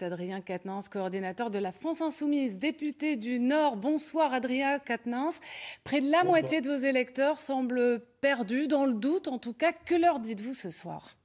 Adrien Quatennens, coordinateur de la France Insoumise, député du Nord. Bonsoir Adrien Quatennens. Près de la moitié de vos électeurs semblent perdus, dans le doute en tout cas. Que leur dites-vous ce soir ?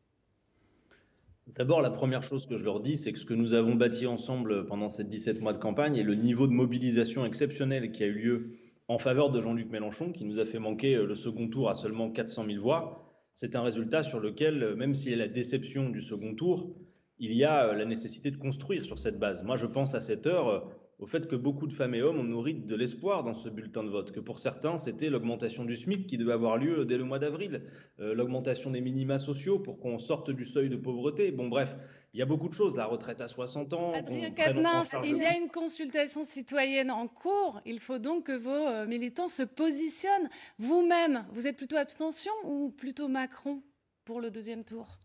D'abord, la première chose que je leur dis, c'est que ce que nous avons bâti ensemble pendant ces 17 mois de campagne et le niveau de mobilisation exceptionnel qui a eu lieu en faveur de Jean-Luc Mélenchon, qui nous a fait manquer le second tour à seulement 400 000 voix, c'est un résultat sur lequel, même s'il y a la déception du second tour, il y a la nécessité de construire sur cette base. Moi, je pense à cette heure au fait que beaucoup de femmes et hommes ont nourri de l'espoir dans ce bulletin de vote, que pour certains, c'était l'augmentation du SMIC qui devait avoir lieu dès le mois d'avril, l'augmentation des minima sociaux pour qu'on sorte du seuil de pauvreté. Bon, bref, il y a beaucoup de choses, la retraite à 60 ans, Adrien qu'on prenne en Quatennens, charge... il y a une consultation citoyenne en cours. Il faut donc que vos militants se positionnent. Vous-même, vous êtes plutôt abstention ou plutôt Macron pour le deuxième tour ?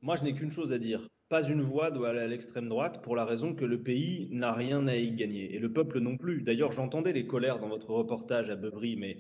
Moi, je n'ai qu'une chose à dire. Pas une voix doit aller à l'extrême droite pour la raison que le pays n'a rien à y gagner. Et le peuple non plus. D'ailleurs, j'entendais les colères dans votre reportage à Beuvry, mais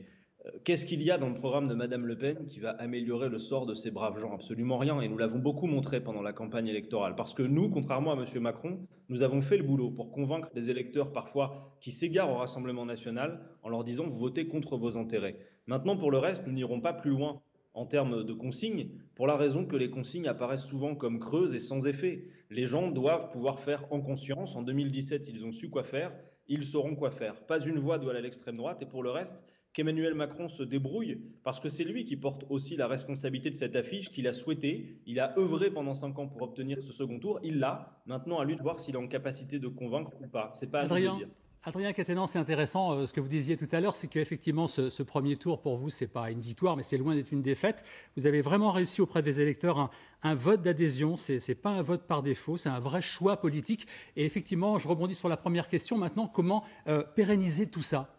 qu'est-ce qu'il y a dans le programme de Madame Le Pen qui va améliorer le sort de ces braves gens? Absolument rien. Et nous l'avons beaucoup montré pendant la campagne électorale. Parce que nous, contrairement à M. Macron, nous avons fait le boulot pour convaincre les électeurs parfois qui s'égarent au Rassemblement national en leur disant vous votez contre vos intérêts. Maintenant, pour le reste, nous n'irons pas plus loin en termes de consignes, pour la raison que les consignes apparaissent souvent comme creuses et sans effet. Les gens doivent pouvoir faire en conscience. En 2017, ils ont su quoi faire, ils sauront quoi faire. Pas une voix doit aller à l'extrême droite, et pour le reste, qu'Emmanuel Macron se débrouille, parce que c'est lui qui porte aussi la responsabilité de cette affiche, qu'il a souhaité, il a œuvré pendant 5 ans pour obtenir ce second tour, il l'a, maintenant à lui de voir s'il est en capacité de convaincre ou pas. C'est pas à nous de le dire. Adrien Quatennens, c'est intéressant ce que vous disiez tout à l'heure, c'est qu'effectivement ce premier tour pour vous, c'est pas une victoire, mais c'est loin d'être une défaite. Vous avez vraiment réussi auprès des électeurs un vote d'adhésion, c'est pas un vote par défaut, c'est un vrai choix politique. Et effectivement, je rebondis sur la première question maintenant, comment pérenniser tout ça ?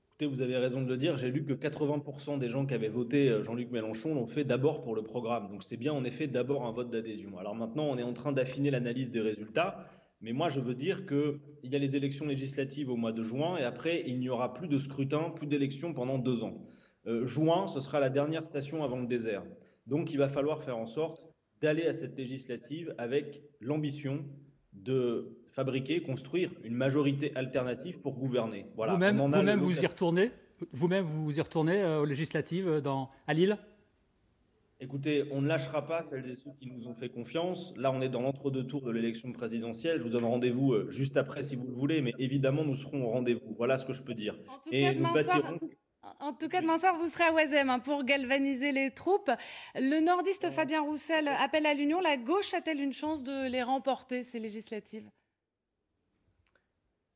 Écoutez, vous avez raison de le dire, j'ai lu que 80% des gens qui avaient voté Jean-Luc Mélenchon l'ont fait d'abord pour le programme. Donc c'est bien en effet d'abord un vote d'adhésion. Alors maintenant, on est en train d'affiner l'analyse des résultats, mais moi je veux dire qu'il y a les élections législatives au mois de juin et après il n'y aura plus de scrutin, plus d'élections pendant 2 ans. Juin, ce sera la dernière station avant le désert. Donc il va falloir faire en sorte d'aller à cette législative avec l'ambition de fabriquer, construire une majorité alternative pour gouverner. Voilà, on en a Vous-même vous y retournez aux législatives à Lille ? Écoutez, on ne lâchera pas celles et ceux qui nous ont fait confiance. Là, on est dans l'entre-deux tours de l'élection présidentielle. Je vous donne rendez-vous juste après si vous le voulez, mais évidemment, nous serons au rendez-vous. Voilà ce que je peux dire. En tout cas, Et nous demain soir, bâtirons... vous serez à Oisem pour galvaniser les troupes. Le nordiste Fabien Roussel appelle à l'union. La gauche a-t-elle une chance de les remporter, ces législatives ?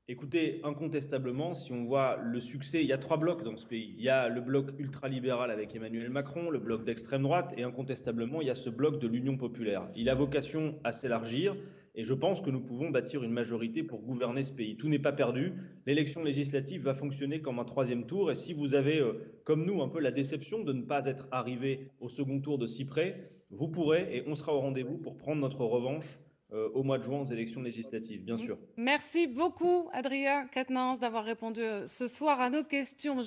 Écoutez, incontestablement, si on voit le succès, il y a 3 blocs dans ce pays. Il y a le bloc ultralibéral avec Emmanuel Macron, le bloc d'extrême droite, et incontestablement, il y a ce bloc de l'Union populaire. Il a vocation à s'élargir, et je pense que nous pouvons bâtir une majorité pour gouverner ce pays. Tout n'est pas perdu. L'élection législative va fonctionner comme un troisième tour, et si vous avez, comme nous, un peu la déception de ne pas être arrivé au second tour de si près, vous pourrez, et on sera au rendez-vous pour prendre notre revanche au mois de juin aux élections législatives, bien sûr. Merci beaucoup, Adrien Quatennens, d'avoir répondu ce soir à nos questions.